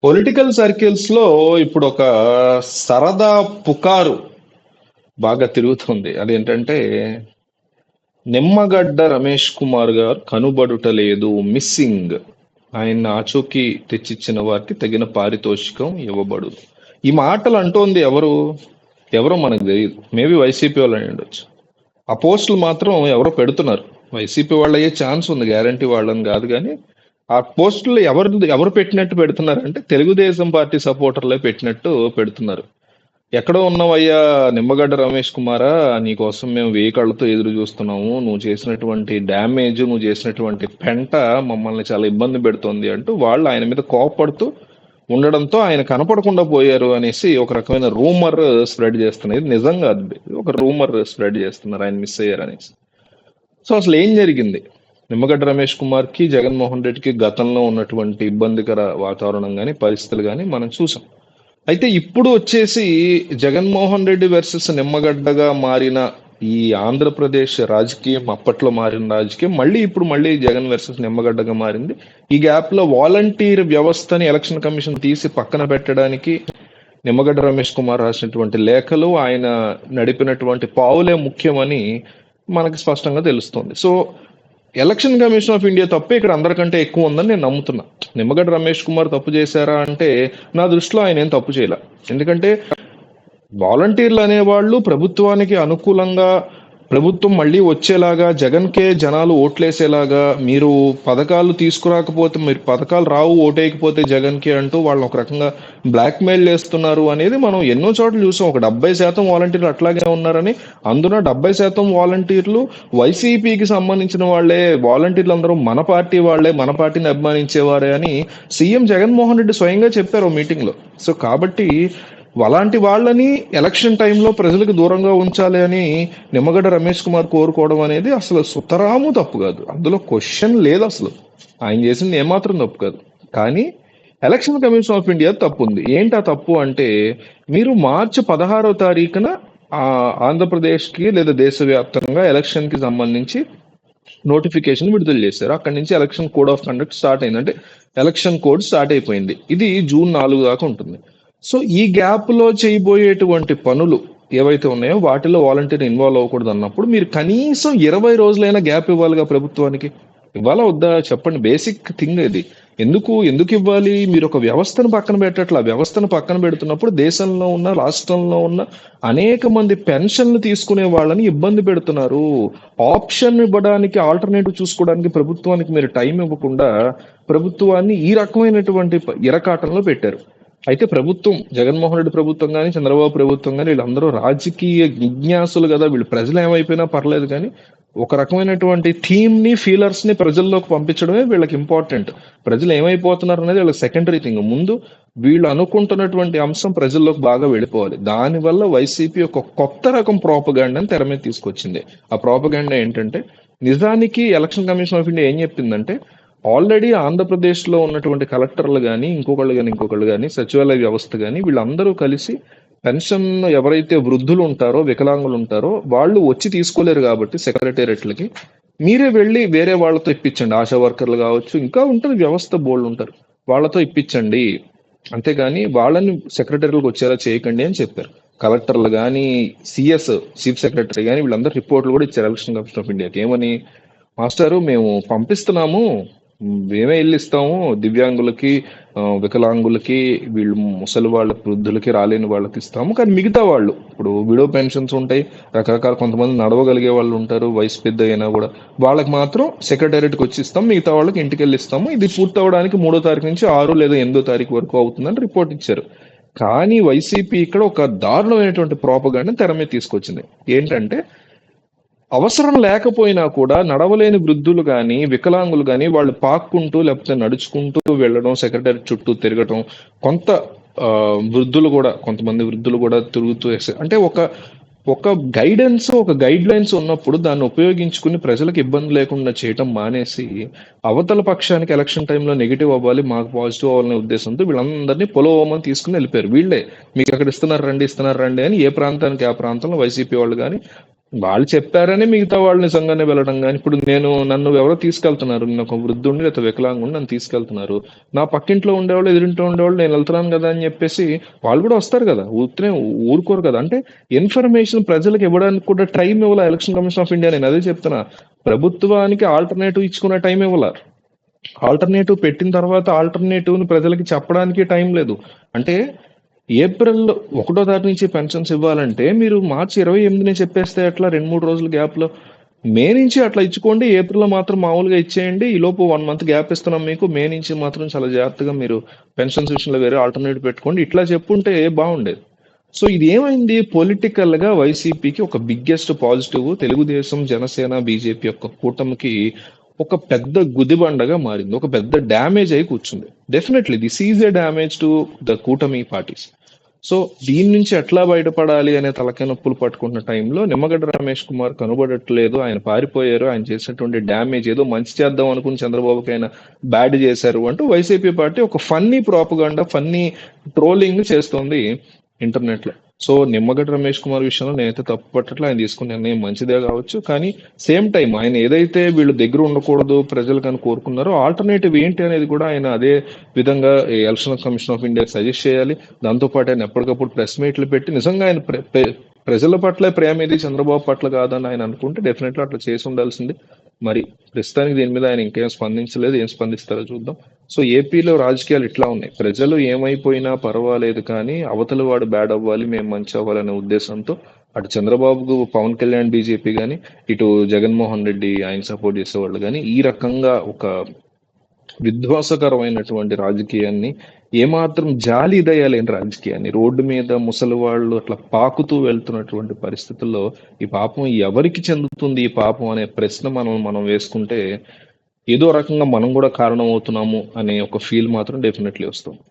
Political circles లో ఇప్పుడు ఒక సరదా పుకారు బాగా తిరుగుతుంది. అదేంటంటే నిమ్మగడ్డ రమేష్ కుమార్ గారు కనుబడుట లేదు, మిస్సింగ్. ఆయన ఆచూకీ తెచ్చిచ్చిన వారికి తగిన పారితోషికం ఇవ్వబడు. ఈ మాటలు అంటోంది ఎవరు? ఎవరో మనకు తెలియదు. మేబీ వైసీపీ వాళ్ళు అయి ఉండొచ్చు. ఆ పోస్టులు మాత్రం ఎవరో పెడుతున్నారు. వైసీపీ వాళ్ళు అయ్యే ఛాన్స్ ఉంది, గ్యారంటీ వాళ్ళని కాదు. కానీ ఆ పోస్టులు ఎవరు ఎవరు పెట్టినట్టు పెడుతున్నారు అంటే తెలుగుదేశం పార్టీ సపోర్టర్లే పెట్టినట్టు పెడుతున్నారు. ఎక్కడో ఉన్నావయ్యా నిమ్మగడ్డ రమేష్ కుమారా, నీకోసం మేము వేయి కళ్ళతో ఎదురు చూస్తున్నాము, నువ్వు చేసినటువంటి డ్యామేజ్, నువ్వు చేసినటువంటి పెంట మమ్మల్ని చాలా ఇబ్బంది పెడుతోంది అంటూ వాళ్ళు ఆయన మీద కోపడుతూ ఉండడంతో ఆయన కనపడకుండా పోయారు అనేసి ఒక రకమైన రూమర్ స్ప్రెడ్ చేస్తున్నారు. ఇది నిజం కాదు, ఇది ఒక రూమర్ స్ప్రెడ్ చేస్తున్నారు ఆయన మిస్ అయ్యారు అనేసి. సో అసలు ఏం జరిగింది? నిమ్మగడ్డ రమేష్ కుమార్ కి జగన్మోహన్ రెడ్డికి గతంలో ఉన్నటువంటి ఇబ్బందికర వాతావరణం కానీ పరిస్థితులు కానీ మనం చూసాం. అయితే ఇప్పుడు వచ్చేసి జగన్మోహన్ రెడ్డి వర్సెస్ నిమ్మగడ్డగా మారిన ఈ ఆంధ్రప్రదేశ్ రాజకీయం, అప్పట్లో మారిన రాజకీయం మళ్ళీ జగన్ వర్సెస్ నిమ్మగడ్డగా మారింది. ఈ గ్యాప్ లో వాలంటీర్ వ్యవస్థని ఎలక్షన్ కమిషన్ తీసి పక్కన పెట్టడానికి నిమ్మగడ్డ రమేష్ కుమార్ రాసినటువంటి లేఖలు, ఆయన నడిపినటువంటి పావులే ముఖ్యమని మనకి స్పష్టంగా తెలుస్తుంది. So election commission of India తప్పే ఇక్కడ అందరికంటే ఎక్కువ ఉందని నేను నమ్ముతున్నా. నిమ్మగడ్డ రమేష్ కుమార్ తప్పు చేశారా అంటే నా దృష్టిలో ఆయన ఏం తప్పు చేయలే. ఎందుకంటే వాలంటీర్లు అనేవాళ్ళు ప్రభుత్వానికి అనుకూలంగా, ప్రభుత్వం మళ్ళీ వచ్చేలాగా, జగన్కే జనాలు ఓట్లేసేలాగా, మీరు పథకాలు తీసుకురాకపోతే, మీరు పథకాలు రావు ఓటేయకపోతే జగన్కి అంటూ వాళ్ళని ఒక రకంగా బ్లాక్మెయిల్ చేస్తున్నారు అనేది మనం ఎన్నో చోట్ల చూసాం. ఒక 70% వాలంటీర్లు అట్లాగే ఉన్నారని, అందులో 70% వాలంటీర్లు వైసీపీకి సంబంధించిన వాళ్ళే, వాలంటీర్లు అందరూ మన పార్టీ వాళ్ళే, మన పార్టీని అభిమానించేవారే అని సీఎం జగన్మోహన్ రెడ్డి స్వయంగా చెప్పారు మీటింగ్ లో. సో కాబట్టి అలాంటి వాళ్ళని ఎలక్షన్ టైంలో ప్రజలకు దూరంగా ఉంచాలి అని నిమ్మగడ్డ రమేష్ కుమార్ కోరుకోవడం అనేది అసలు సుతరాము తప్పు కాదు, అందులో క్వశ్చన్ లేదు. అసలు ఆయన చేసింది ఏమాత్రం తప్పు కాదు. కానీ ఎలక్షన్ కమిషన్ ఆఫ్ ఇండియా తప్పు ఉంది. ఏంటి ఆ తప్పు అంటే, మీరు మార్చి 16వ తారీఖున ఆంధ్రప్రదేశ్కి లేదా దేశవ్యాప్తంగా ఎలక్షన్ కి సంబంధించి నోటిఫికేషన్ విడుదల చేశారు. అక్కడి నుంచి election code of conduct start అయింది, అంటే ఎలక్షన్ కోడ్ స్టార్ట్ అయిపోయింది. ఇది జూన్ 4 దాకా ఉంటుంది. సో ఈ గ్యాప్ లో చేయబోయేటువంటి పనులు ఏవైతే ఉన్నాయో వాటిలో వాలంటీర్ ఇన్వాల్వ్ అవ్వకూడదు అన్నప్పుడు మీరు కనీసం 20 రోజులైనా గ్యాప్ ఇవ్వాలిగా ప్రభుత్వానికి. ఇవ్వాలా వద్దా చెప్పండి? బేసిక్ థింగ్ ఇది. ఎందుకు ఇవ్వాలి? మీరు ఒక వ్యవస్థను పక్కన పెట్టట్లా. వ్యవస్థను పక్కన పెడుతున్నప్పుడు దేశంలో ఉన్న, రాష్ట్రంలో ఉన్న అనేక మంది పెన్షన్లు తీసుకునే వాళ్ళని ఇబ్బంది పెడుతున్నారు. ఆప్షన్ ఇవ్వడానికి, ఆల్టర్నేటివ్ చూసుకోవడానికి ప్రభుత్వానికి మీరు టైం ఇవ్వకుండా ప్రభుత్వాన్ని ఈ రకమైనటువంటి ఇరకాటంలో పెట్టారు. అయితే ప్రభుత్వం, జగన్మోహన్ రెడ్డి ప్రభుత్వం కానీ, చంద్రబాబు ప్రభుత్వం కానీ, వీళ్ళందరూ రాజకీయ జిజ్ఞాసులు కదా. వీళ్ళు ప్రజలు ఏమైపోయినా పర్లేదు, కానీ ఒక రకమైనటువంటి థీమ్ ని, ఫీలర్స్ ని ప్రజల్లోకి పంపించడమే వీళ్ళకి ఇంపార్టెంట్. ప్రజలు ఏమైపోతున్నారు అనేది వీళ్ళకి సెకండరీ థింగ్. ముందు వీళ్ళు అనుకుంటున్నటువంటి అంశం ప్రజల్లోకి బాగా వెళ్ళిపోవాలి. దానివల్ల వైసీపీ ఒక కొత్త రకం ప్రోపగాండాని తెర మీద తీసుకొచ్చింది. ఆ ప్రోపగాండా ఏంటంటే, నిజానికి ఎలక్షన్ కమిషన్ ఆఫ్ ఇండియా ఏం చెప్పిందంటే, ఆల్రెడీ ఆంధ్రప్రదేశ్లో ఉన్నటువంటి కలెక్టర్లు కానీ, ఇంకొకళ్ళు కానీ, సచివాలయ వ్యవస్థ కానీ, వీళ్ళందరూ కలిసి పెన్షన్ ఎవరైతే వృద్ధులు ఉంటారో, వికలాంగులు ఉంటారో వాళ్ళు వచ్చి తీసుకోలేరు కాబట్టి సెక్రటేరియట్లకి మీరే వెళ్ళి వేరే వాళ్ళతో ఇప్పించండి. ఆశా వర్కర్లు కావచ్చు, ఇంకా ఉంటుంది, వ్యవస్థ బోల్డ్ ఉంటారు, వాళ్ళతో ఇప్పించండి. అంతేగాని వాళ్ళని సెక్రటరీలకు వచ్చేలా చేయకండి అని చెప్పారు. కలెక్టర్లు కానీ, సిఎస్ చీఫ్ సెక్రటరీ కానీ వీళ్ళందరూ రిపోర్ట్లు కూడా ఇచ్చారు ఎలక్షన్ కమిషన్ ఆఫ్ ఇండియాకి. ఏమని? మాస్టారు మేము పంపిస్తున్నాము, మేమే ఇల్లు ఇస్తాము దివ్యాంగులకి, వికలాంగులకి, వీళ్ళు ముసలి వాళ్ళకి, వృద్ధులకి, రాలేని వాళ్ళకి ఇస్తాము. కానీ మిగతా వాళ్ళు, ఇప్పుడు విడో పెన్షన్స్ ఉంటాయి, రకరకాల, కొంతమంది నడవగలిగే వాళ్ళు ఉంటారు, వయసు పెద్ద అయినా కూడా, వాళ్ళకి మాత్రం సెక్రటేరియట్కి వచ్చి ఇస్తాం, మిగతా వాళ్ళకి ఇంటికి వెళ్ళి ఇస్తాము. ఇది పూర్తి అవడానికి 3వ తారీఖు నుంచి 6 లేదా 8వ తారీఖు వరకు అవుతుందని రిపోర్ట్ ఇచ్చారు. కానీ వైసీపీ ఇక్కడ ఒక దారుణమైనటువంటి ప్రోపగాండా తెర మీద తీసుకొచ్చింది. ఏంటంటే, అవసరం లేకపోయినా కూడా నడవలేని వృద్ధులు కానీ, వికలాంగులు కానీ, వాళ్ళు పాక్కుంటూ లేకపోతే నడుచుకుంటూ వెళ్ళడం, సెక్రటరీ చుట్టూ తిరగటం, కొంతమంది వృద్ధులు కూడా తిరుగుతూ, అంటే ఒక గైడెన్స్, ఒక గైడ్ లైన్స్ ఉన్నప్పుడు దాన్ని ఉపయోగించుకుని ప్రజలకు ఇబ్బంది లేకుండా చేయటం మానేసి, అవతల పక్షానికి ఎలక్షన్ టైంలో నెగిటివ్ అవ్వాలి, మాకు పాజిటివ్ అవ్వాలనే ఉద్దేశంతో వీళ్ళందరినీ పొలవమని తీసుకుని వెళ్ళిపోయారు. వీళ్ళే మీకు అక్కడ ఇస్తున్నారు రండి అని ఏ ప్రాంతానికి ఆ ప్రాంతంలో వైసీపీ వాళ్ళు కానీ, వాళ్ళు చెప్పారని మిగతా వాళ్ళు నిజంగానే వెళ్ళడం గాని, ఇప్పుడు నన్ను ఎవరో తీసుకెళ్తున్నారు. నేను ఒక వృద్ధుడిని లేకపోతే వికలాంగుడిని నన్ను తీసుకెళ్తున్నారు. నా పక్కింట్లో ఉండేవాళ్ళు, ఎదురింట్లో ఉండేవాళ్ళు నేను వెళ్తున్నాను కదా అని చెప్పేసి వాళ్ళు కూడా వస్తారు కదా! ఊరికనే ఊరుకోరు కదా! అంటే ఇన్ఫర్మేషన్ ప్రజలకు ఇవ్వడానికి కూడా టైం ఇవ్వాల ఎలక్షన్ కమిషన్ ఆఫ్ ఇండియా. నేను అదే చెప్తున్నా. ప్రభుత్వానికి ఆల్టర్నేటివ్ ఇచ్చుకునే టైం ఇవ్వాల. ఆల్టర్నేటివ్ పెట్టిన తర్వాత ఆల్టర్నేటివ్ ని ప్రజలకి చెప్పడానికి టైం లేదు. అంటే ఏప్రిల్ 1 తారీఖు నుంచి పెన్షన్స్ ఇవ్వాలంటే మీరు మార్చి 28 చెప్పేస్తే ఎట్లా? 2-3 రోజుల గ్యాప్ లో మే నుంచి అట్లా ఇచ్చుకోండి. ఏప్రిల్ లో మాత్రం మామూలుగా ఇచ్చేయండి. ఈ లోపు 1 మంత్ గ్యాప్ ఇస్తున్నాం మీకు. మే నుంచి మాత్రం చాలా జాగ్రత్తగా మీరు పెన్షన్స్ విషయంలో వేరే ఆల్టర్నేటివ్ పెట్టుకోండి. ఇట్లా చెప్పుంటే బాగుండేది. సో ఇది ఏమైంది? పొలిటికల్ గా వైసీపీకి ఒక biggest positive, Telugu Desam, Janasena, BJP యొక్క కూటమికి ఒక పెద్ద గుదిబండగా మారింది. ఒక పెద్ద డ్యామేజ్ అయి కూర్చుంది. Definitely this is a damage to the కూటమి పార్టీస్. సో దీని నుంచి ఎట్లా బయటపడాలి అనే తలకాయ నొప్పులు పట్టుకుంటున్న టైంలో నిమ్మగడ్డ రమేష్ కుమార్ కనబడట్లేదు. ఆయన పారిపోయారు. ఆయన చేసినటువంటి డ్యామేజ్ ఏదో మంచి చేద్దాం అనుకుని చంద్రబాబుకి ఆయన బ్యాడ్ చేశారు అంటూ వైసీపీ పార్టీ ఒక ఫన్నీ ప్రాపగాండా, ఫన్నీ ట్రోలింగ్ చేస్తోంది ఇంటర్నెట్ లో. సో నిమ్మగడ్డ రమేష్ కుమార్ విషయంలో నేనైతే తప్పు పట్టట్లే. ఆయన తీసుకున్న నిర్ణయం మంచిదే కావచ్చు. కానీ సేమ్ టైం ఆయన ఏదైతే వీళ్ళు దగ్గర ఉండకూడదు ప్రజలకు అని కోరుకున్నారో ఆల్టర్నేటివ్ ఏంటి అనేది కూడా ఆయన అదే విధంగా election commission of India suggest చేయాలి. దాంతోపాటు ఆయన ఎప్పటికప్పుడు ప్రెస్ మీట్లు పెట్టి నిజంగా ఆయన ప్రజల పట్ల ప్రేమ ఇది, చంద్రబాబు పట్ల కాదని ఆయన అనుకుంటే డెఫినెట్లీ అట్లా చేసి ఉండాల్సింది. మరి ప్రస్తుతానికి దీని మీద ఆయన ఇంకేం స్పందించలేదు. ఏం స్పందిస్తారో చూద్దాం. సో ఏపీలో రాజకీయాలు ఇట్లా ఉన్నాయి. ప్రజలు ఏమైపోయినా పర్వాలేదు కానీ అవతల వాడు బ్యాడ్ అవ్వాలి, మేము మంచి అవ్వాలనే ఉద్దేశంతో అటు చంద్రబాబుకు పవన్ కళ్యాణ్ బీజేపీ కానీ, ఇటు జగన్మోహన్ రెడ్డి ఆయన సపోర్ట్ చేసేవాళ్ళు కానీ ఈ రకంగా ఒక విధ్వంసకరమైనటువంటి రాజకీయాన్ని, ఏమాత్రం జాలి దయలేని రాజకీయాన్ని, రోడ్డు మీద ముసలి వాళ్ళు అట్లా పాకుతూ వెళ్తున్నటువంటి పరిస్థితుల్లో ఈ పాపం ఎవరికి చెందుతుంది ఈ పాపం అనే ప్రశ్న మనం వేసుకుంటే ఏదో రకంగా మనం కూడా కారణం అవుతున్నాము అనే ఒక ఫీల్ మాత్రం డెఫినెట్లీ వస్తుంది.